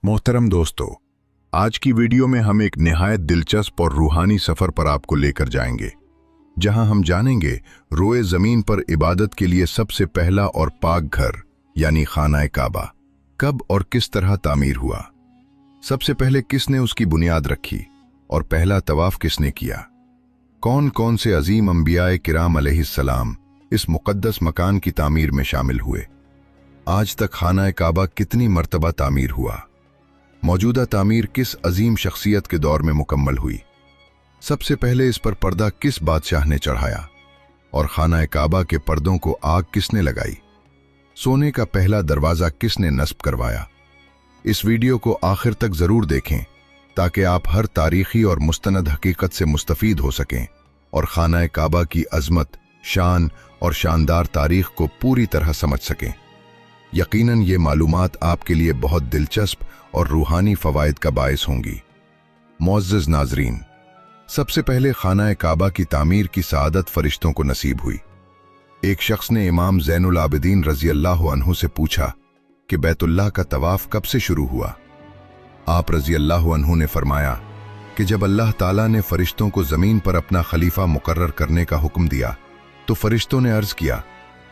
मोहतरम दोस्तों, आज की वीडियो में हम एक निहायत दिलचस्प और रूहानी सफर पर आपको लेकर जाएंगे, जहां हम जानेंगे रोए जमीन पर इबादत के लिए सबसे पहला और पाक घर यानी खाना काबा कब और किस तरह तामीर हुआ। सबसे पहले किसने उसकी बुनियाद रखी और पहला तवाफ किसने किया। कौन कौन से अजीम अंबियाए किराम अलैहिस्सलाम इस मुकद्दस मकान की तामीर में शामिल हुए। आज तक खाना काबा कितनी मर्तबा तामीर हुआ। मौजूदा तामीर किस अजीम शख्सियत के दौर में मुकम्मल हुई। सबसे पहले इस पर पर्दा किस बादशाह ने चढ़ाया और खाना काबा के पर्दों को आग किसने लगाई। सोने का पहला दरवाज़ा किसने नस्ब करवाया। इस वीडियो को आखिर तक ज़रूर देखें ताकि आप हर तारीखी और मुस्तनद हकीकत से मुस्तफ़ीद हो सकें और खाना काबा की अज़मत, शान और शानदार तारीख को पूरी तरह समझ सकें। यकीनन ये मालूमात आपके लिए बहुत दिलचस्प और रूहानी फ़वाइद का बायस होंगी। मुअज़्ज़ज़ नाज़रीन, सबसे पहले खाना काबा की तामीर की सआदत फरिश्तों को नसीब हुई। एक शख्स ने इमाम ज़ैनुल आबिदीन रज़ी अल्लाह अन्हु से पूछा कि बैतुल्लाह का तवाफ़ कब से शुरू हुआ। आप रज़ी अल्लाह अन्हु ने फरमाया कि जब अल्लाह ताला ने फरिश्तों को ज़मीन पर अपना खलीफा मुकर्रर करने का हुक्म दिया तो फरिश्तों ने अर्ज़ किया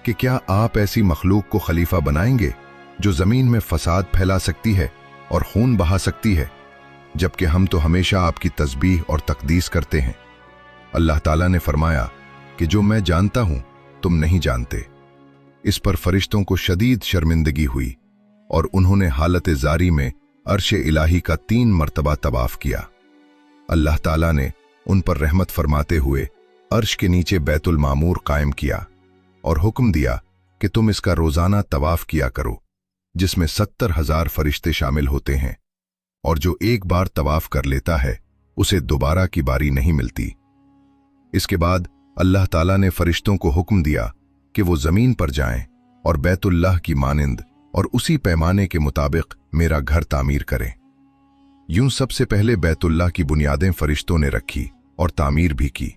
कि क्या आप ऐसी मखलूक को खलीफा बनाएंगे जो ज़मीन में फसाद फैला सकती है और खून बहा सकती है, जबकि हम तो हमेशा आपकी तस्बीह और तकदीस करते हैं। अल्लाह ताला ने फरमाया कि जो मैं जानता हूं तुम नहीं जानते। इस पर फरिश्तों को शदीद शर्मिंदगी हुई और उन्होंने हालत जारी में अर्श इलाही का 3 मरतबा तवाफ किया। अल्लाह ताला ने उन पर रहमत फरमाते हुए अर्श के नीचे बैतुल मामूर कायम किया और हुक्म दिया कि तुम इसका रोजाना तवाफ किया करो, जिसमें 70,000 फरिश्ते शामिल होते हैं और जो एक बार तवाफ कर लेता है उसे दोबारा की बारी नहीं मिलती। इसके बाद अल्लाह ताला ने फरिश्तों को हुक्म दिया कि वो जमीन पर जाएं और बैतुल्लाह की मानिंद और उसी पैमाने के मुताबिक मेरा घर तामीर करें। यूं सबसे पहले बैतुल्लाह की बुनियादें फरिश्तों ने रखी और तामीर भी की।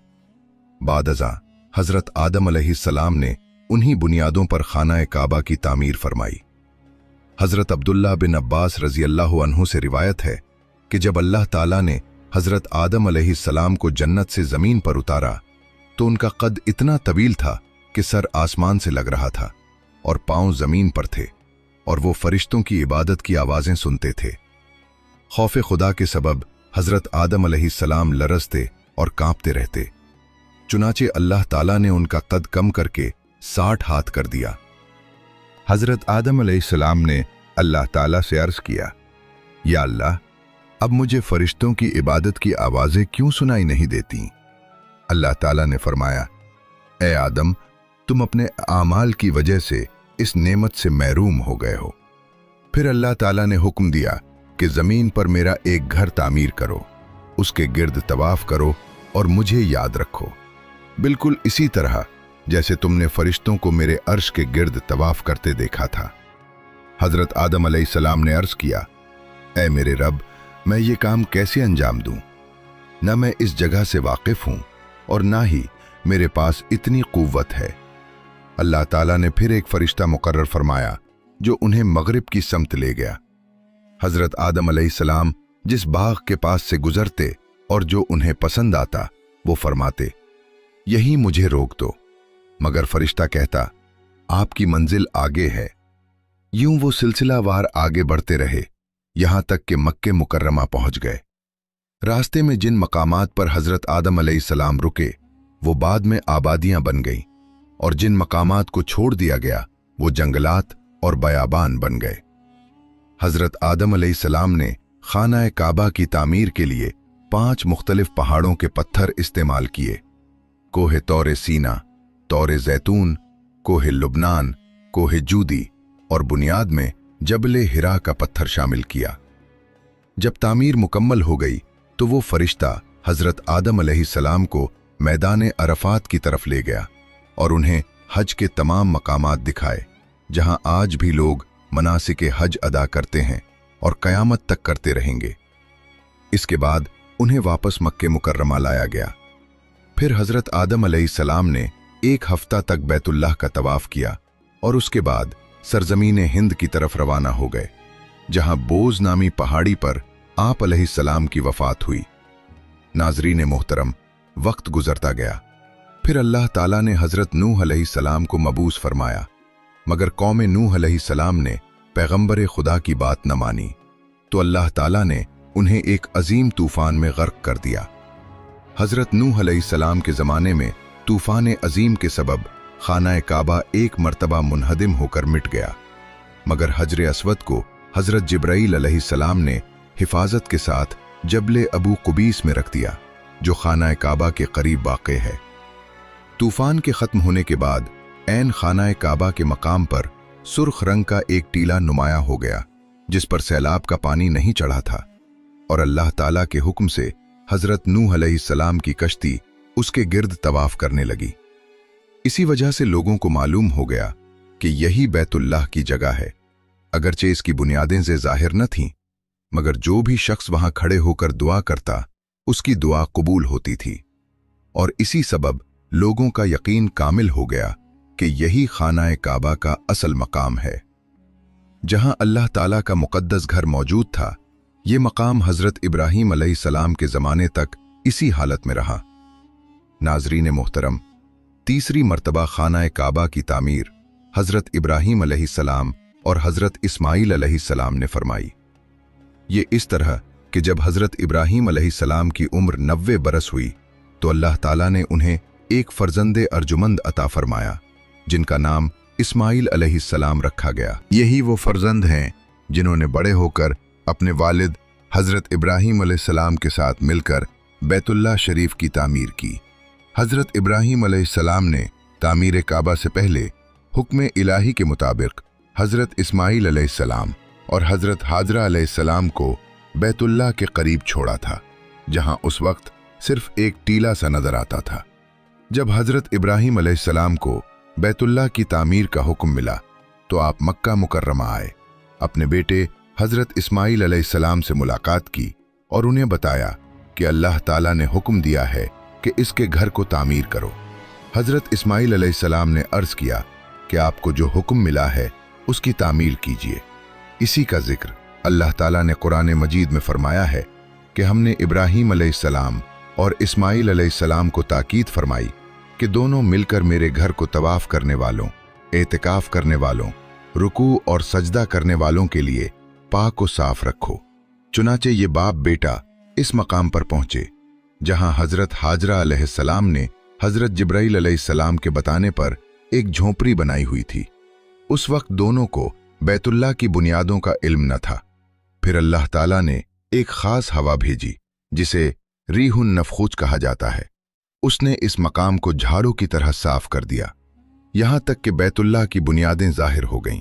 बाद अज़ां हजरत आदम अलैहिस्सलाम ने उन्हीं बुनियादों पर खाना काबा की तामीर फरमाई। हजरत अब्दुल्लाह बिन अब्बास रज़ी अल्लाह अन्हु से रिवायत है कि जब अल्लाह ताला ने हजरत आदम अलैहिस्सलाम को जन्नत से जमीन पर उतारा तो उनका कद इतना तवील था कि सर आसमान से लग रहा था और पांव जमीन पर थे और वो फरिश्तों की इबादत की आवाजें सुनते थे। खौफ खुदा के सबब हजरत आदम अलैहिस्सलाम लरजते और कांपते रहते। चुनाचे अल्लाह ताला ने उनका कद कम करके 60 हाथ कर दिया। हजरत आदम अलैहिस्सलाम ने अल्लाह ताला से अर्ज किया, या अल्लाह, अब मुझे फरिश्तों की इबादत की आवाजें क्यों सुनाई नहीं देती। अल्लाह ताला ने फरमाया, ए आदम, तुम अपने आमाल की वजह से इस नेमत से महरूम हो गए हो। फिर अल्लाह ताला ने हुक्म दिया कि जमीन पर मेरा एक घर तामीर करो, उसके गिर्द तवाफ करो और मुझे याद रखो, बिल्कुल इसी तरह जैसे तुमने फरिश्तों को मेरे अर्श के गिर्द तवाफ करते देखा था। हजरत आदम अलैहिस्सलाम ने अर्ज किया, ऐ मेरे रब, मैं ये काम कैसे अंजाम दूं? न मैं इस जगह से वाकिफ हूं और ना ही मेरे पास इतनी कुव्वत है। अल्लाह ताला ने फिर एक फरिश्ता मुकर्रर फरमाया जो उन्हें मगरिब की समत ले गया। हजरत आदम अलैहिस्सलाम जिस बाग के पास से गुजरते और जो उन्हें पसंद आता वो फरमाते, यही मुझे रोक दो, मगर फरिश्ता कहता, आपकी मंजिल आगे है। यूं वो सिलसिलावार आगे बढ़ते रहे यहां तक कि मक्के मुकर्रमा पहुंच गए। रास्ते में जिन मकामात पर हजरत आदम अलैहिस्सलाम रुके वो बाद में आबादियां बन गईं और जिन मकामात को छोड़ दिया गया वो जंगलात और बयाबान बन गए। हजरत आदम अलैहिस्सलाम ने खाना काबा की तामीर के लिए 5 मुख्तलिफ पहाड़ों के पत्थर इस्तेमाल किए। कोहे तौरे सीना, तौरे जैतून, कोहे लुबनान, कोहे जूदी और बुनियाद में जबले हिरा का पत्थर शामिल किया। जब तामीर मुकम्मल हो गई तो वो फरिश्ता हजरत आदम अलैहिस्सलाम को मैदान अरफात की तरफ ले गया और उन्हें हज के तमाम मकामात दिखाए जहां आज भी लोग मनासिके हज अदा करते हैं और कयामत तक करते रहेंगे। इसके बाद उन्हें वापस मक्के मुकर्रमा लाया गया। फिर हजरत आदम अलैहिस्सलाम ने 1 हफ्ता तक बैतुल्लाह का तवाफ किया और उसके बाद सरजमीन हिंद की तरफ रवाना हो गए। जहां बोज नामी पहाड़ी पर आप अलैहिस्सलाम की वफात हुई। नाज़रीन मोहतरम, वक्त गुजरता गया। फिर अल्लाह ताला ने हज़रत नूह अलैहिस्सलाम को मबूस फरमाया, मगर कौम नूह अलैहिस्सलाम ने पैगंबर खुदा की बात न मानी, तो अल्लाह ताला ने उन्हें एक अजीम तूफान में गर्क कर दिया। हज़रत नूह अलैहिस्सलाम के ज़माने में तूफान अजीम के सबब खाना काबा एक मर्तबा मुनहदिम होकर मिट गया, मगर हजर अस्वद को हज़रत जिब्राईल अलैहिस्सलाम ने हिफाजत के साथ जबले अबू कुबीस में रख दिया, जो खाना काबा के करीब वाक़े है। तूफान के ख़त्म होने के बाद ऐन खाना काबा के मकाम पर सुर्ख रंग का एक टीला नुमाया हो गया, जिस पर सैलाब का पानी नहीं चढ़ा था, और अल्लाह ताला के हुक्म से हज़रत नूह अलैहिस्सलाम की कश्ती उसके गिर्द तवाफ करने लगी। इसी वजह से लोगों को मालूम हो गया कि यही बैतुल्लाह की जगह है। अगरचे इसकी बुनियादें से जाहिर न थीं, मगर जो भी शख्स वहां खड़े होकर दुआ करता, उसकी दुआ कबूल होती थी, और इसी सबब लोगों का यकीन कामिल हो गया कि यही खाना काबा का असल मकाम है। जहां अल्लाह ताला का मुक़द्दस घर मौजूद था, ये मकाम हज़रत इब्राहीम अलैहिस्सलाम के ज़माने तक इसी हालत में रहा। नाज़रीन मोहतरम, तीसरी मर्तबा खाना काबा की तामीर हज़रत इब्राहीम अलैहिस्सलाम और हज़रत इस्माईल अलैहिस्सलाम ने फरमाई। ये इस तरह कि जब हज़रत इब्राहीम अलैहिस्सलाम की उम्र 90 बरस हुई, तो अल्लाह ताला ने उन्हें एक फर्जंदे अर्जुमंद अता फरमाया, जिनका नाम इस्माईल अलैहिस्सलाम रखा गया। यही वो फर्जंद हैं जिन्होंने बड़े होकर अपने वालिद हज़रत इब्राहीम अलैहिस्सलाम के साथ मिलकर बैतुल्लाह शरीफ की तामीर की। हज़रत इब्राहीम अलैहिस्सलाम ने तामीर काबा से पहले हुक्म इलाही के मुताबिक हज़रत इस्माईल अलैहिस्सलाम और हज़रत हाजरा अलैहिस्सलाम को बैतुल्लाह के करीब छोड़ा था, जहां उस वक्त सिर्फ एक टीला सा नजर आता था। जब हज़रत इब्राहीम अलैहिस्सलाम को बैतुल्लाह की तामीर का हुक्म मिला, तो आप मक्का मुकर्रमा आए, अपने बेटे हज़रत इस्माईल अलैहिस्सलाम से मुलाकात की और उन्हें बताया कि अल्लाह ताला ने हुक्म दिया है कि इसके घर को तामीर करो। हज़रत इस्माईल अलैहिस्सलाम ने अर्ज़ किया कि आपको जो हुक्म मिला है उसकी तामीर कीजिए। इसी का जिक्र अल्लाह ताला ने कुरान मजीद में फरमाया है कि हमने इब्राहीम अलैहिस्सलाम और इस्माईल अलैहिस्सलाम को ताकीद फरमाई कि दोनों मिलकर मेरे घर को तवाफ करने वालों, एतिकाफ करने वालों, रुकू और सजदा करने वालों के लिए पाक व साफ रखो। चुनाचे ये बाप बेटा इस मकाम पर पहुंचे जहां हज़रत हाजरा अलैहिस्सलाम ने हज़रत जिब्राईल अलैहिस्सलाम के बताने पर एक झोंपड़ी बनाई हुई थी। उस वक्त दोनों को बैतुल्लाह की बुनियादों का इल्म न था। फिर अल्लाह ताला ने एक खास हवा भेजी, जिसे रीहुन नफखूज कहा जाता है। उसने इस मकाम को झाड़ू की तरह साफ कर दिया, यहां तक कि बैतुल्लाह की बुनियादें जाहिर हो गईं,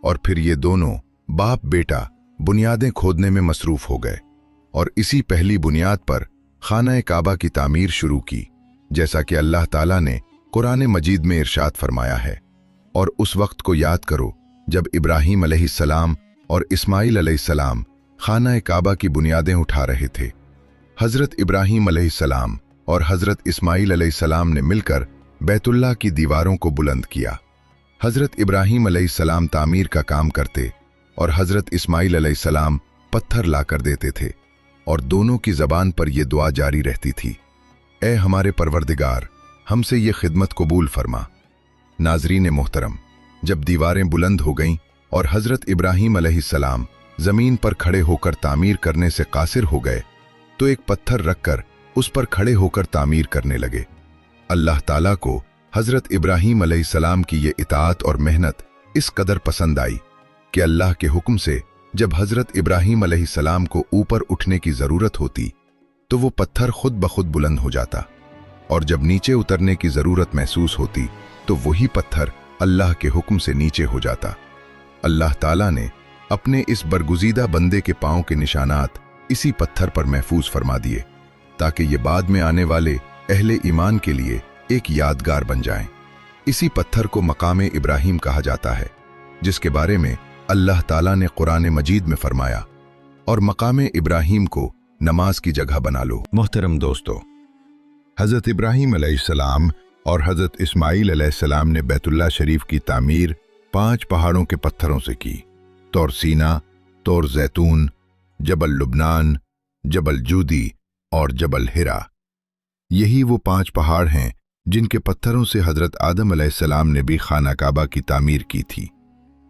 और फिर ये दोनों बाप बेटा बुनियादें खोदने में मसरूफ हो गए और इसी पहली बुनियाद पर खाना काबा की तामीर शुरू की, जैसा कि अल्लाह ताला ने कुरान मजीद में इरशाद फरमाया है। और उस वक्त को याद करो जब इब्राहीम अलैहिस्सलाम और इस्माईल अलैहिस्सलाम खाना काबा की बुनियादें उठा रहे थे। हज़रत इब्राहीम अलैहिस्सलाम और हज़रत इस्माईल अलैहिस्सलाम ने मिलकर बैतुल्लाह की दीवारों को बुलंद किया। हज़रत इब्राहीम अलैहिस्सलाम तामीर का काम करते और हज़रत इस्माईल अलैहिस्सलाम पत्थर लाकर देते थे, और दोनों की ज़बान पर यह दुआ जारी रहती थी, ए हमारे परवरदिगार, हमसे ये खिदमत कबूल फरमा। नाज़रीन मोहतरम, जब दीवारें बुलंद हो गईं और हज़रत इब्राहीम अलैहिस्सलाम ज़मीन पर खड़े होकर तामीर करने से कासिर हो गए, तो एक पत्थर रखकर उस पर खड़े होकर तामीर करने लगे। अल्लाह ताला को हज़रत इब्राहीम अलैहिस्सलाम की ये इताअत और मेहनत इस कदर पसंद आई कि अल्लाह के हुक्म से जब हज़रत इब्राहीम अलैहिस्सलाम को ऊपर उठने की ज़रूरत होती, तो वो पत्थर खुद ब खुद बुलंद हो जाता, और जब नीचे उतरने की ज़रूरत महसूस होती, तो वही पत्थर अल्लाह के हुक्म से नीचे हो जाता। अल्लाह ताला ने अपने इस बरगुज़ीदा बंदे के पाँव के निशानात इसी पत्थर पर महफूज फरमा दिए, ताकि ये बाद में आने वाले अहले ईमान के लिए एक यादगार बन जाएं। इसी पत्थर को मकाम इब्राहीम कहा जाता है, जिसके बारे में अल्लाह ताला ने कुरान मजीद में फरमाया, और मकाम इब्राहीम को नमाज की जगह बना लो। मोहतरम दोस्तों, हज़रत इब्राहीम अलैहिस्सलाम और हज़रत इस्माईल अलैहिस्सलाम ने बैतुल्लाह शरीफ की तामीर 5 पहाड़ों के पत्थरों से की। तौर सीना, तौर जैतून, जबल लुबनान, जबल जूदी और जबल हिरा। यही वो 5 पहाड़ हैं जिनके पत्थरों से हजरत आदम अलैहिस्सलाम ने भी खाना काबा की तामीर की थी।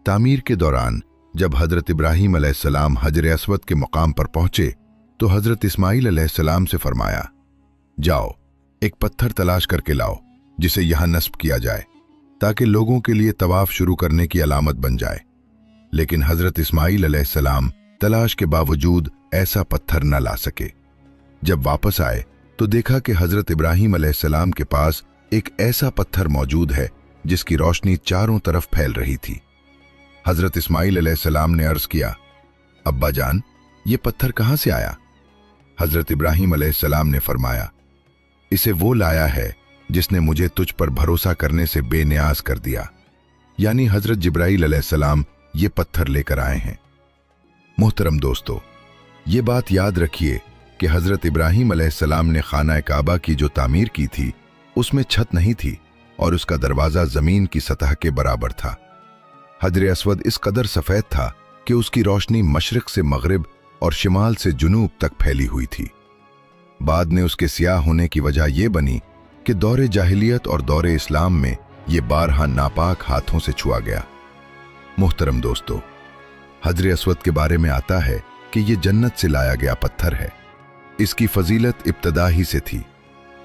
तामीर के दौरान जब हजरत इब्राहीम अलैहिस्सलाम हजर अस्वद के मुकाम पर पहुंचे तो हजरत इस्माईल अलैहिस्सलाम से फरमाया, जाओ एक पत्थर तलाश करके लाओ जिसे यहां नस्ब किया जाए ताकि लोगों के लिए तवाफ शुरू करने की अलामत बन जाए। लेकिन हजरत इस्माईल अलैहिस्सलाम तलाश के बावजूद ऐसा पत्थर न ला सके। जब वापस आए तो देखा कि हजरत इब्राहीम अलैहिस्सलाम के पास एक ऐसा पत्थर मौजूद है जिसकी रोशनी चारों तरफ फैल रही थी। हजरत इस्माईल अलैहिस्सलाम ने अर्ज किया, अब्बा जान, ये पत्थर कहां से आया? हजरत इब्राहीम अलैहिस्सलाम ने फरमाया, इसे वो लाया है जिसने मुझे तुझ पर भरोसा करने से बेनियाज कर दिया। यानी हजरत जिब्राईल अलैहिस्सलाम ये पत्थर लेकर आए हैं। मोहतरम दोस्तों, ये बात याद रखिए कि हजरत इब्राहीम अलैहिस्सलाम ने खाना काबा की जो तामीर की थी उसमें छत नहीं थी और उसका दरवाज़ा ज़मीन की सतह के बराबर था। हजर अस्वद इस कदर सफ़ेद था कि उसकी रोशनी मशरिक़ से मगरिब और शिमाल से जुनूब तक फैली हुई थी। बाद में उसके सियाह होने की वजह यह बनी कि दौरे जाहिलियत और दौरे इस्लाम में ये बारहा नापाक हाथों से छुआ गया। मोहतरम दोस्तों, हजर अस्वद के बारे में आता है कि ये जन्नत से लाया गया पत्थर है। इसकी फजीलत इब्तदा ही से थी,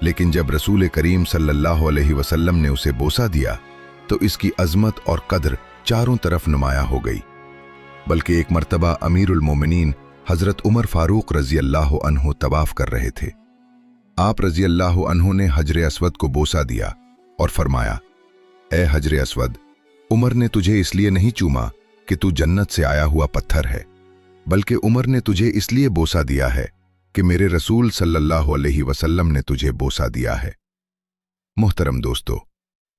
लेकिन जब रसूल करीम सल्लल्लाहु अलैहि वसल्लम ने उसे बोसा दिया तो इसकी अजमत और कद्र चारों तरफ नुमाया हो गई। बल्कि एक मर्तबा अमीरुल मोमिनीन हजरत उमर फारूक रजी अल्लाह अन्हु तवाफ कर रहे थे। आप रजी अल्लाह अन्हु ने हजर अस्वद को बोसा दिया और फरमाया, ए हजर अस्वद, उमर ने तुझे इसलिए नहीं चूमा कि तू जन्नत से आया हुआ पत्थर है, बल्कि उमर ने तुझे इसलिए बोसा दिया है कि मेरे रसूल सल्लल्लाहु अलैहि वसल्लम ने तुझे बोसा दिया है। मोहतरम दोस्तों,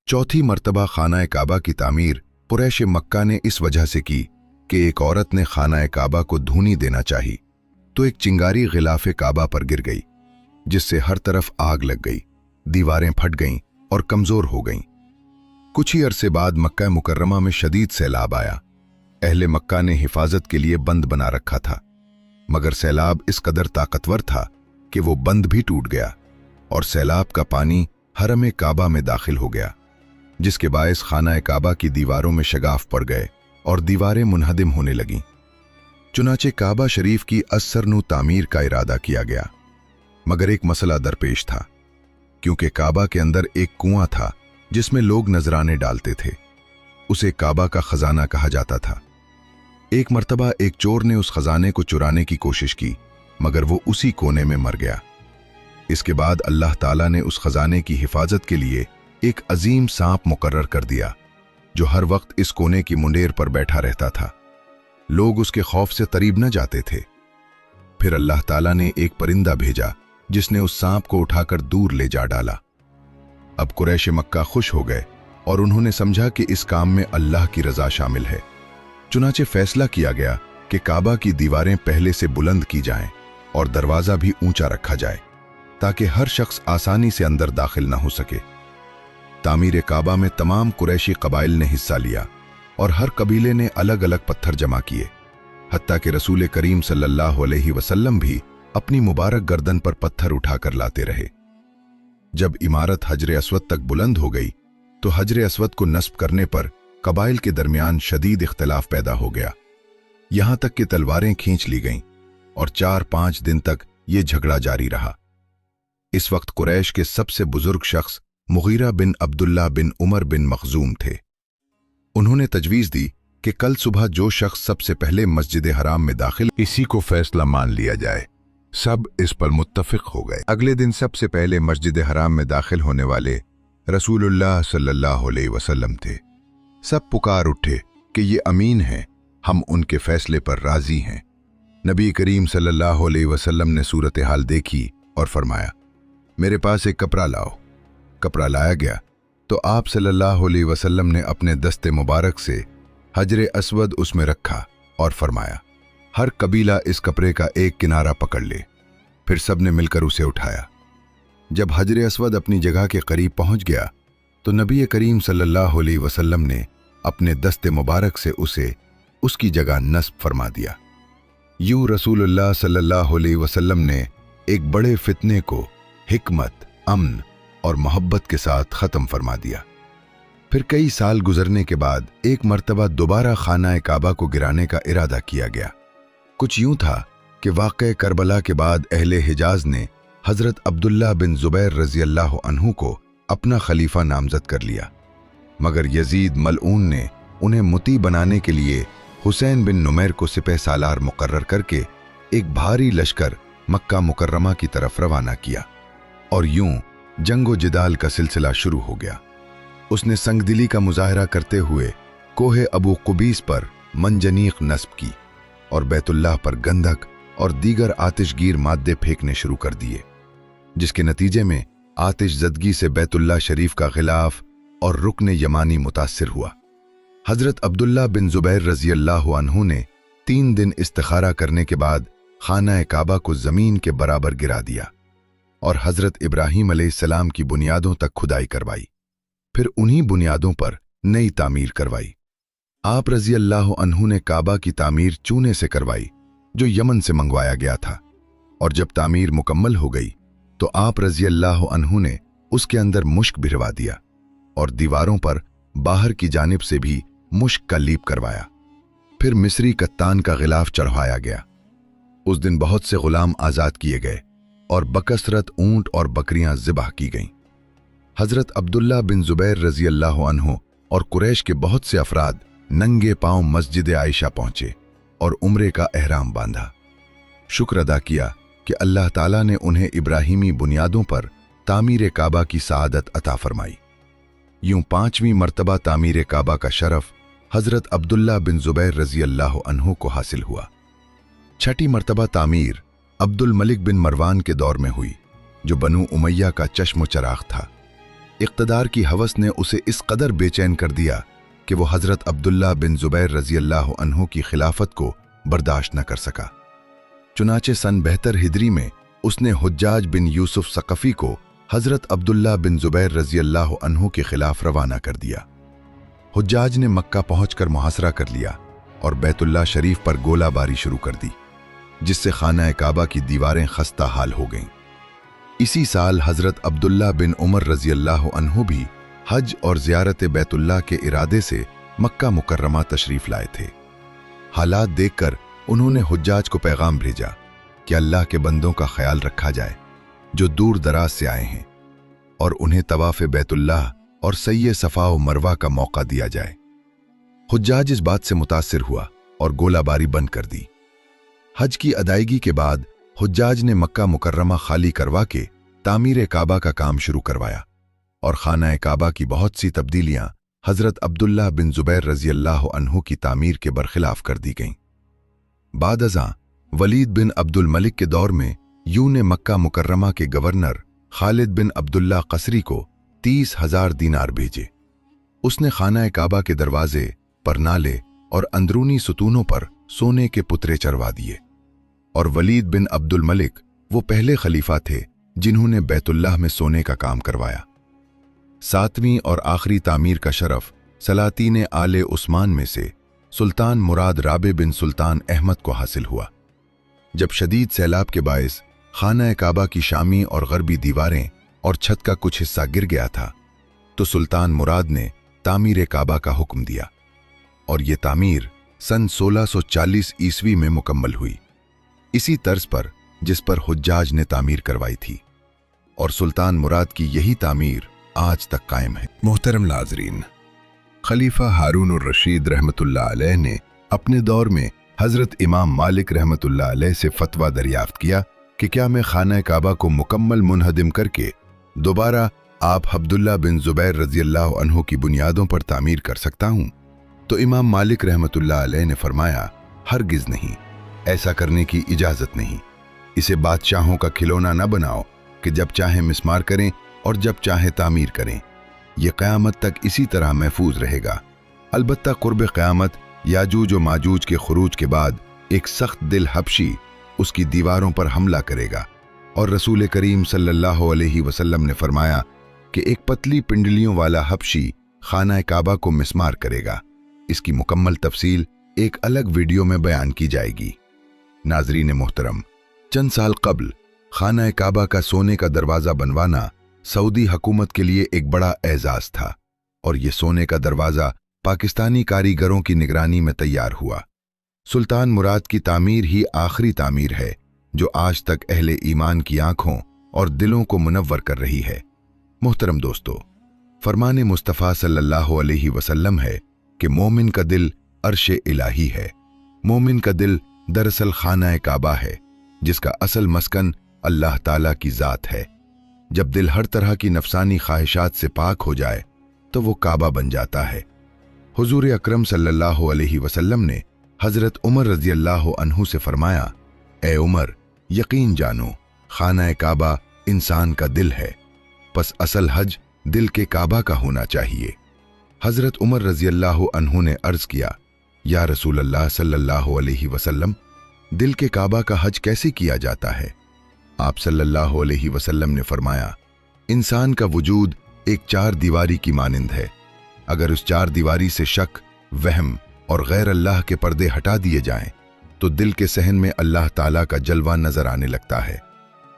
चौथी मर्तबा खाना काबा की तामीर कुरैश मक्का ने इस वजह से की कि एक औरत ने खाना काबा को धूनी देना चाही तो एक चिंगारी गिलाफे काबा पर गिर गई, जिससे हर तरफ आग लग गई, दीवारें फट गईं और कमजोर हो गईं। कुछ ही अरसे बाद मक्का मुकर्रमा में शदीद सैलाब आया। अहले मक्का ने हिफाजत के लिए बंद बना रखा था, मगर सैलाब इस कदर ताकतवर था कि वो बंद भी टूट गया और सैलाब का पानी हरम काबा में दाखिल हो गया, जिसके बायस खाना काबा की दीवारों में शगाफ पड़ गए और दीवारें मुनहदिम होने लगीं। चुनाचे काबा शरीफ की असरनू तामीर का इरादा किया गया, मगर एक मसला दरपेश था, क्योंकि काबा के अंदर एक कुआं था जिसमें लोग नजराने डालते थे। उसे काबा का खजाना कहा जाता था। एक मर्तबा एक चोर ने उस खजाने को चुराने की कोशिश की, मगर वो उसी कोने में मर गया। इसके बाद अल्लाह ताला ने उस खजाने की हिफाजत के लिए एक अजीम सांप मुकर्रर कर दिया, जो हर वक्त इस कोने की मुंडेर पर बैठा रहता था। लोग उसके खौफ से करीब न जाते थे। फिर अल्लाह ताला ने एक परिंदा भेजा जिसने उस सांप को उठाकर दूर ले जा डाला। अब कुरैश मक्का खुश हो गए और उन्होंने समझा कि इस काम में अल्लाह की रजा शामिल है। चुनाचे फैसला किया गया कि काबा की दीवारें पहले से बुलंद की जाएं और दरवाजा भी ऊंचा रखा जाए, ताकि हर शख्स आसानी से अंदर दाखिल न हो सके। तामीर काबा में तमाम कुरैशी कबाइल ने हिस्सा लिया और हर कबीले ने अलग अलग पत्थर जमा किए, हत्ता कि रसूल करीम सल्लल्लाहु अलैहि वसल्लम भी अपनी मुबारक गर्दन पर पत्थर उठाकर लाते रहे। जब इमारत हजर अस्वद तक बुलंद हो गई तो हजर अस्वद को नस्ब करने पर कबाइल के दरमियान शदीद इख्तलाफ पैदा हो गया, यहां तक कि तलवारें खींच ली गईं और 4-5 दिन तक ये झगड़ा जारी रहा। इस वक्त कुरैश के सबसे बुजुर्ग शख्स मुगीरा बिन अब्दुल्ला बिन उमर बिन मखजूम थे। उन्होंने तजवीज दी कि कल सुबह जो शख्स सबसे पहले मस्जिद हराम में दाखिल, इसी को फैसला मान लिया जाए। सब इस पर मुत्तफिक हो गए। अगले दिन सबसे पहले मस्जिद हराम में दाखिल होने वाले रसूलुल्लाह सल्लल्लाहु अलैहि वसल्लम थे। सब पुकार उठे कि ये अमीन हैं, हम उनके फैसले पर राजी हैं। नबी करीम सल्लल्लाहु अलैहि वसल्लम ने सूरत हाल देखी और फरमाया, मेरे पास एक कपड़ा लाओ। कपड़ा लाया गया तो आप सल्लल्लाहु अलैहि वसल्लम ने अपने दस्ते मुबारक से हजर अस्वद उसमें रखा और फरमाया, हर कबीला इस कपड़े का एक किनारा पकड़ ले। फिर सब ने मिलकर उसे उठाया। जब हजर अस्वद अपनी जगह के करीब पहुंच गया तो नबी करीम सल्लल्लाहु अलैहि वसल्लम ने अपने दस्ते मुबारक से उसे उसकी जगह नस्ब फरमा दिया। यूं रसूलुल्लाह सल्लल्लाहु अलैहि वसल्लम ने एक बड़े फितने को हिकमत, अमन और मोहब्बत के साथ ख़त्म फरमा दिया। फिर कई साल गुजरने के बाद एक मर्तबा दोबारा खाना काबा को गिराने का इरादा किया गया। कुछ यूं था कि वाक़े करबला के बाद अहले हिजाज ने हज़रत अब्दुल्ला बिन ज़ुबैर रज़ी अल्लाह अन्हु को अपना खलीफा नामज़द कर लिया, मगर यजीद मलऊन ने उन्हें मुती बनाने के लिए हुसैन बिन नुमैर को सिपह सालार मुकर्रर करके एक भारी लश्कर मक्का मुकर्रमा की तरफ रवाना किया और यूं जंगो जिदाल का सिलसिला शुरू हो गया। उसने संगदिली का मुजाहरा करते हुए कोहे अबू कुबीस पर मंजनीक नस्ब की और बैतुल्लाह पर गंधक और दीगर आतिशगीर मादे फेंकने शुरू कर दिए, जिसके नतीजे में आतिश ज़दगी से बैतुल्लाह शरीफ का गिलाफ और रुकन यमानी मुतासिर हुआ। हज़रत अब्दुल्ला बिन ज़ुबैर रज़ी अल्लाह अन्हु ने 3 दिन इस्तिखारा करने के बाद खाना काबा को ज़मीन के बराबर गिरा दिया और हज़रत इब्राहीम अलैहिस्सलाम की बुनियादों तक खुदाई करवाई। फिर उन्हीं बुनियादों पर नई तामीर करवाई। आप रज़ी अल्लाह अन्हु ने काबा की तामीर चूने से करवाई जो यमन से मंगवाया गया था, और जब तामीर मुकम्मल हो गई तो आप रज़ी अल्लाह अन्हु ने उसके अंदर मुश्क भिरवा दिया और दीवारों पर बाहर की जानिब से भी मुश्क का लीप करवाया। फिर मिस्री कत्तान का गिलाफ चढ़वाया गया। उस दिन बहुत से गुलाम आज़ाद किए गए और बकसरत ऊंट और बकरियां ज़िबाह की गईं। हज़रत अब्दुल्ला बिन ज़ुबैर रज़ी अल्लाह अन्हु और कुरैश के बहुत से अफराद नंगे पांव मस्जिद आयशा पहुंचे और उम्रे का एहराम बांधा। शुक्र अदा किया कि अल्लाह ताला ने उन्हें इब्राहीमी बुनियादों पर तामीर काबा की सआदत अता फरमाई। यूं 5वीं मर्तबा तामीर काबा का शरफ हज़रत अब्दुल्ला बिन ज़ुबैर रज़ी अल्लाह अन्हु को हासिल हुआ। 6ठी मर्तबा तामीर अब्दुल मलिक बिन मरवान के दौर में हुई, जो बनु उमैया का चश्म चराग था। इक़्तिदार की हवस ने उसे इस कदर बेचैन कर दिया कि वो हज़रत अब्दुल्ला बिन ज़ुबैर रज़ी अल्लाह अन्हु की खिलाफत को बर्दाश्त न कर सका। चुनाचे सन 72 हिजरी में उसने हुज्जाज बिन यूसुफ सकफ़ी को हज़रत अब्दुल्ला बिन ज़ुबैर रज़ी अल्लाह अन्हु के खिलाफ रवाना कर दिया। हुज्जाज ने मक्का पहुंचकर मुहासरा कर लिया और बैतुल्लाह शरीफ पर गोलाबारी शुरू कर दी, जिससे खाना काबा की दीवारें खस्ता हाल हो गईं। इसी साल हज़रत अब्दुल्ला बिन उमर रज़ी अल्लाह अन्हु भी हज और ज़ियारत बैतुल्लाह के इरादे से मक्का मुकर्रमा तशरीफ़ लाए थे। हालात देखकर उन्होंने हुज्जाज को पैगाम भेजा कि अल्लाह के बंदों का ख्याल रखा जाए जो दूर दराज से आए हैं, और उन्हें तवाफ़ बैतुल्लाह और सय्ये सफ़ा व मरवा का मौका दिया जाए। हुज्जाज इस बात से मुतासिर हुआ और गोलाबारी बंद कर दी। हज की अदायगी के बाद हुज्जाज ने मक्का मुकर्रमा खाली करवा के तामीर काबा का काम शुरू करवाया और खाना काबा की बहुत सी तब्दीलियां हज़रत अब्दुल्ला बिन ज़ुबैर रज़ी अल्लाह अन्हु की तामीर के बरखिलाफ कर दी गईं। बाद अज़ां वलीद बिन अब्दुल मलिक के दौर में यूं ने मक्का मुकर्रमा के गवर्नर खालिद बिन अब्दुल्ला क़सरी को 30,000 दीनार भेजे। उसने खाना काबा के दरवाजे, परनाले और अंदरूनी सुतूनों पर सोने के पुतरे चढ़वा दिए, और वलीद बिन अब्दुल मलिक वो पहले खलीफा थे जिन्होंने बैतुल्लाह में सोने का काम करवाया। 7वीं और आखिरी तामीर का शरफ सलातीन आले उस्मान में से सुल्तान मुराद राबे बिन सुल्तान अहमद को हासिल हुआ। जब शदीद सैलाब के बायस खाना काबा की शामी और गरबी दीवारें और छत का कुछ हिस्सा गिर गया था, तो सुल्तान मुराद ने तामीर काबा का हुक्म दिया और ये तामीर सन 1640 ईस्वी में मुकम्मल हुई, इसी तर्ज पर जिस पर हुज्जाज ने तामीर करवाई थी, और सुल्तान मुराद की यही तामीर आज तक कायम है। मोहतरम नाज़रीन, खलीफा हारून और रशीद रहमतुल्लाह अलैह ने अपने दौर में हज़रत इमाम मालिक रहमतुल्लाह अलैह से फतवा दरियाफ्त किया कि क्या मैं खाना काबा को मुकम्मल मुनहदिम करके दोबारा आप अब्दुल्ला बिन ज़ुबैर रज़ी अल्लाह अन्हु की बुनियादों पर तामीर कर सकता हूँ? तो इमाम मालिक रहमतुल्लाह अलैह ने फरमाया, हरगिज़ नहीं, ऐसा करने की इजाज़त नहीं। इसे बादशाहों का खिलौना न बनाओ कि जब चाहे मिस्मार करें और जब चाहे तामीर करें। यह क़यामत तक इसी तरह महफूज रहेगा। अलबत्ता क़ुर्ब क़यामत याजूज व माजूज के खुरूज के बाद एक सख्त दिल हबशी उसकी दीवारों पर हमला करेगा, और रसूल करीम सल्लल्लाहु अलैहि वसल्लम ने फरमाया कि एक पतली पिंडलियों वाला हबशी खाना काबा को मिस्मार करेगा। इसकी मुकम्मल तफसील एक अलग वीडियो में बयान की जाएगी। नाजरीन मोहतरम, चंद साल कबल खाना काबा का सोने का दरवाज़ा बनवाना सऊदी हुकूमत के लिए एक बड़ा एजाज़ था और ये सोने का दरवाज़ा पाकिस्तानी कारीगरों की निगरानी में तैयार हुआ। सुल्तान मुराद की तामीर ही आखिरी तामीर है जो आज तक अहले ईमान की आंखों और दिलों को मुनव्वर कर रही है। मोहतरम दोस्तों, फरमाने मुस्तफ़ा सल्लल्लाहु अलैहि वसल्लम है कि मोमिन का दिल अर्श इलाही है। मोमिन का दिल दरअसल खाना काबा है जिसका असल मस्कन अल्लाह ताला की ज़ात है। जब दिल हर तरह की नफसानी ख्वाहिशात से पाक हो जाए तो वो काबा बन जाता है। हुजूर अकरम सल्लल्लाहु अलैहि वसल्लम ने हज़रत उमर रज़ी अल्लाह अन्हु से फरमाया, ए उमर, यकीन जानो खाना काबा इंसान का दिल है, बस असल हज दिल के काबा का होना चाहिए। हज़रत उमर रज़ी अल्लाह अन्हु ने अर्ज़ किया, या रसूल अल्लाह सल्लल्लाहु अलैहि वसल्लम, दिल के काबा का हज कैसे किया जाता है? आप सल्लल्लाहु अलैहि वसल्लम ने फरमाया, इंसान का वजूद एक चार दीवारी की मानिंद है। अगर उस चार दीवारी से शक, वहम और गैर अल्लाह के पर्दे हटा दिए जाएं तो दिल के सहन में अल्लाह ताला का जलवा नजर आने लगता है।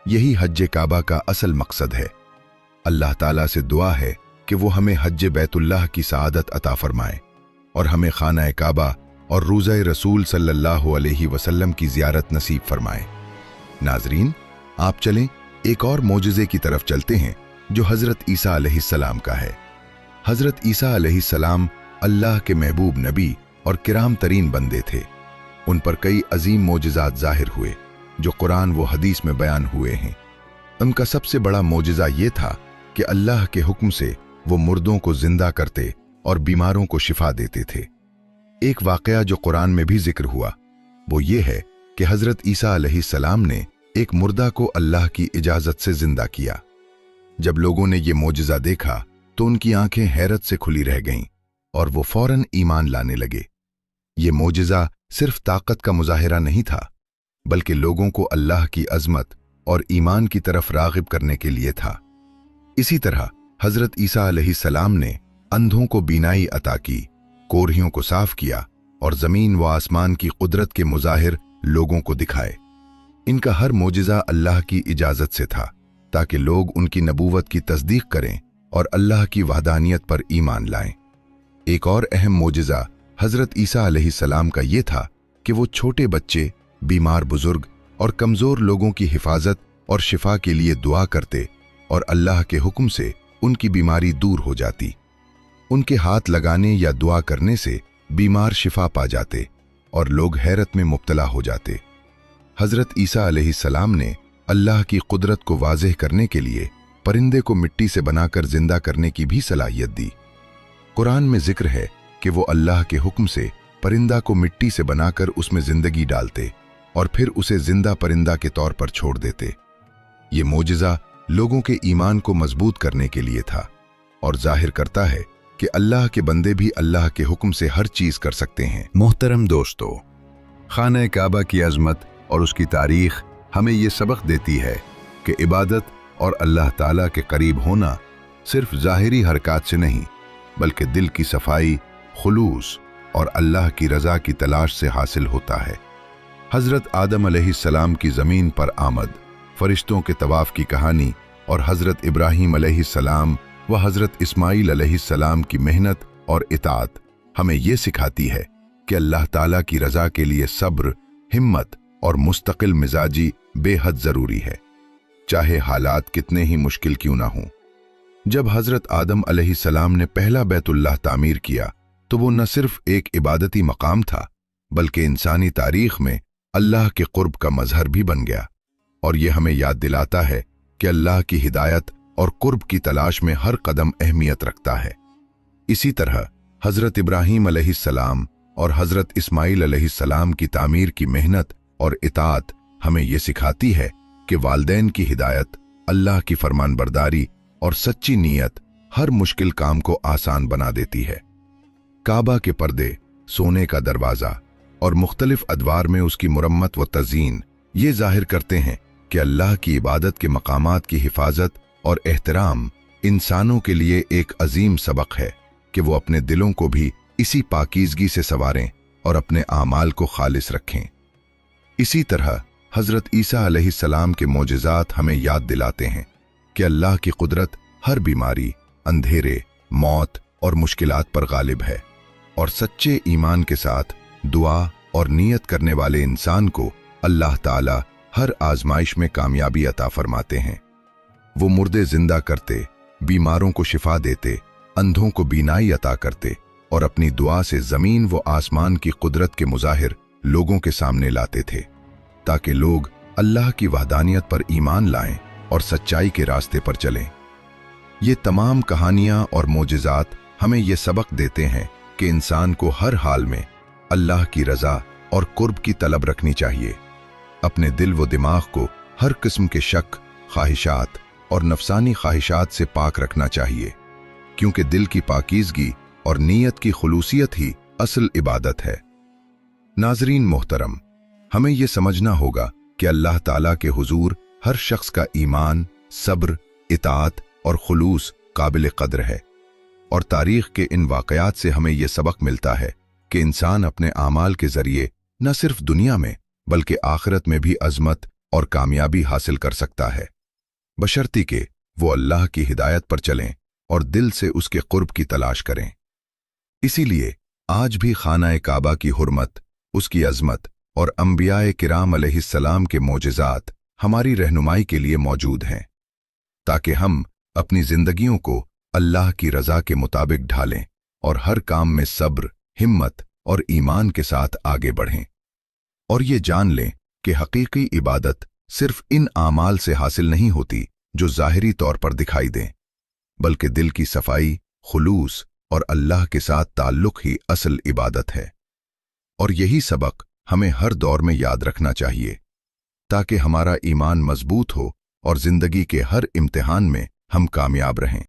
यही हज काबा का असल मकसद है। अल्लाह ताला से दुआ है कि वो हमें हज बैतुल्लाह की सआदत अता फरमाए और हमें खाना काबा और रोज़ा रसूल सल्लल्लाहु अलैहि वसल्लम की ज़ियारत नसीब फरमाए। नाजरीन, आप चलें एक और मोजज़े की तरफ चलते हैं जो हज़रत ईसा अलैहिस्सलाम का है। हज़रत ईसा अलैहिस्सलाम अल्लाह के महबूब नबी और किराम तरीन बंदे थे। उन पर कई अजीम मोजज़ात ज़ाहिर हुए जो कुरान व हदीस में बयान हुए हैं। उनका सबसे बड़ा मोजज़ा ये था कि अल्लाह के हुक्म से वो मुर्दों को जिंदा करते और बीमारों को शिफा देते थे। एक वाक़या जो कुरान में भी जिक्र हुआ वो ये है कि हज़रत ईसा अलैहिस्सलाम ने एक मुर्दा को अल्लाह की इजाज़त से जिंदा किया। जब लोगों ने ये मोजज़ा देखा तो उनकी आंखें हैरत से खुली रह गईं और वो फौरन ईमान लाने लगे। ये मोजज़ा सिर्फ ताकत का मुजाहिरा नहीं था बल्कि लोगों को अल्लाह की अज़मत और ईमान की तरफ राग़िब करने के लिए था। इसी तरह हज़रत ईसा अलैहिस्सलाम ने अंधों को बीनाई अता की, कोरहियों को साफ किया और ज़मीन व आसमान की कुदरत के मुज़ाहिर लोगों को दिखाए। इनका हर मोजज़ा अल्लाह की इजाज़त से था ताकि लोग उनकी नबूवत की तस्दीक करें और अल्लाह की वहदानियत पर ईमान लाएं। एक और अहम मोजज़ा हज़रत ईसा अलैहिस्सलाम का ये था कि वो छोटे बच्चे, बीमार बुजुर्ग और कमज़ोर लोगों की हिफाजत और शिफा के लिए दुआ करते और अल्लाह के हुक्म से उनकी बीमारी दूर हो जाती। उनके हाथ लगाने या दुआ करने से बीमार शिफा पा जाते और लोग हैरत में मुब्तला हो जाते। हज़रत ईसा अलैहिस्सलाम ने अल्लाह की कुदरत को वाज़ेह करने के लिए परिंदे को मिट्टी से बनाकर जिंदा करने की भी सलाहियत दी। कुरान में जिक्र है कि वो अल्लाह के हुक्म से परिंदा को मिट्टी से बनाकर उसमें जिंदगी डालते और फिर उसे जिंदा परिंदा के तौर पर छोड़ देते। ये मोजज़ा लोगों के ईमान को मजबूत करने के लिए था और जाहिर करता है कि अल्लाह के बंदे भी अल्लाह के हुक्म से हर चीज़ कर सकते हैं। मोहतरम दोस्तों, खाना काबा की अज़मत और उसकी तारीख़ हमें ये सबक देती है कि इबादत और अल्लाह ताला के करीब होना सिर्फ ज़ाहिरी हरकत से नहीं बल्कि दिल की सफाई, खुलूस और अल्लाह की रज़ा की तलाश से हासिल होता है। हज़रत आदम अलैहिस्सलाम की ज़मीन पर आमद, फ़रिश्तों के तवाफ़ की कहानी और हज़रत इब्राहीम अलैहिस्सलाम व हज़रत इस्माईल अलैहिस्सलाम की मेहनत और इताअत हमें ये सिखाती है कि अल्लाह ताला की रज़ा के लिए सब्र, हिम्मत और मुस्तकिल मिजाजी बेहद ज़रूरी है, चाहे हालात कितने ही मुश्किल क्यों ना हों। जब हज़रत आदम अलैहिस्सलाम ने पहला बैतुल्लाह तामीर किया तो वो न सिर्फ एक इबादती मकाम था बल्कि इंसानी तारीख़ में अल्लाह के क़ुर्ब का मज़हर भी बन गया। और ये हमें याद दिलाता है कि अल्लाह की हिदायत और क़ुर्ब की तलाश में हर कदम अहमियत रखता है। इसी तरह हज़रत इब्राहीम अलैहिस्सलाम और हज़रत इस्माईल अलैहिस्सलाम की तामीर की मेहनत और इताअत हमें ये सिखाती है कि वालिदैन की हिदायत, अल्लाह की फरमानबरदारी और सच्ची नीयत हर मुश्किल काम को आसान बना देती है। काबा के पर्दे, सोने का दरवाज़ा और मुख्तलिफ अदवार में उसकी मुरम्मत व तज़ीन ये जाहिर करते हैं कि अल्लाह की इबादत के मकामात की हिफाजत और एहतराम इंसानों के लिए एक अजीम सबक है कि वो अपने दिलों को भी इसी पाकीज़गी से संवारें और अपने आमाल को खालिस रखें। इसी तरह हजरत ईसा अलैहिस्सलाम के मोजज़ात हमें याद दिलाते हैं कि अल्लाह की कुदरत हर बीमारी, अंधेरे, मौत और मुश्किलात पर गालिब है, और सच्चे ईमान के साथ दुआ और नियत करने वाले इंसान को अल्लाह ताला हर आजमाइश में कामयाबी अता फरमाते हैं। वो मुर्दे जिंदा करते, बीमारों को शिफा देते, अंधों को बीनाई अता करते और अपनी दुआ से जमीन व आसमान की कुदरत के मुजाहिर लोगों के सामने लाते थे, ताकि लोग अल्लाह की वहदानियत पर ईमान लाएं और सच्चाई के रास्ते पर चलें। ये तमाम कहानियां और मोजिज़ात हमें ये सबक देते हैं कि इंसान को हर हाल में अल्लाह की रज़ा और कुर्ब की तलब रखनी चाहिए। अपने दिल व दिमाग को हर किस्म के शक, ख्वाहिशात और नफसानी ख्वाहिशात से पाक रखना चाहिए, क्योंकि दिल की पाकीज़गी और नीयत की खुलूसियत ही असल इबादत है। नाज़रीन मोहतरम, हमें यह समझना होगा कि अल्लाह ताला के हुजूर हर शख्स का ईमान, सब्र, इताअत और खुलूस काबिल कद्र है, और तारीख के इन वाक़यात से हमें यह सबक मिलता है कि इंसान अपने आमाल के ज़रिए न सिर्फ दुनिया में बल्कि आखिरत में भी अज़मत और कामयाबी हासिल कर सकता है, बशर्ती कि वो अल्लाह की हिदायत पर चलें और दिल से उसके कुर्ब की तलाश करें। इसीलिए आज भी खाना काबा की हुर्मत, उसकी अज़मत और अंबियाए किराम अलैहिस्सलाम के मोजिज़ात हमारी रहनुमाई के लिए मौजूद हैं, ताकि हम अपनी जिंदगियों को अल्लाह की रज़ा के मुताबिक ढालें और हर काम में सब्र, हिम्मत और ईमान के साथ आगे बढ़ें, और ये जान लें कि हकीकी इबादत सिर्फ इन आमाल से हासिल नहीं होती जो ज़ाहिरी तौर पर दिखाई दें, बल्कि दिल की सफाई, खुलूस और अल्लाह के साथ ताल्लुक़ ही असल इबादत है। और यही सबक हमें हर दौर में याद रखना चाहिए, ताकि हमारा ईमान मजबूत हो और जिंदगी के हर इम्तिहान में हम कामयाब रहें।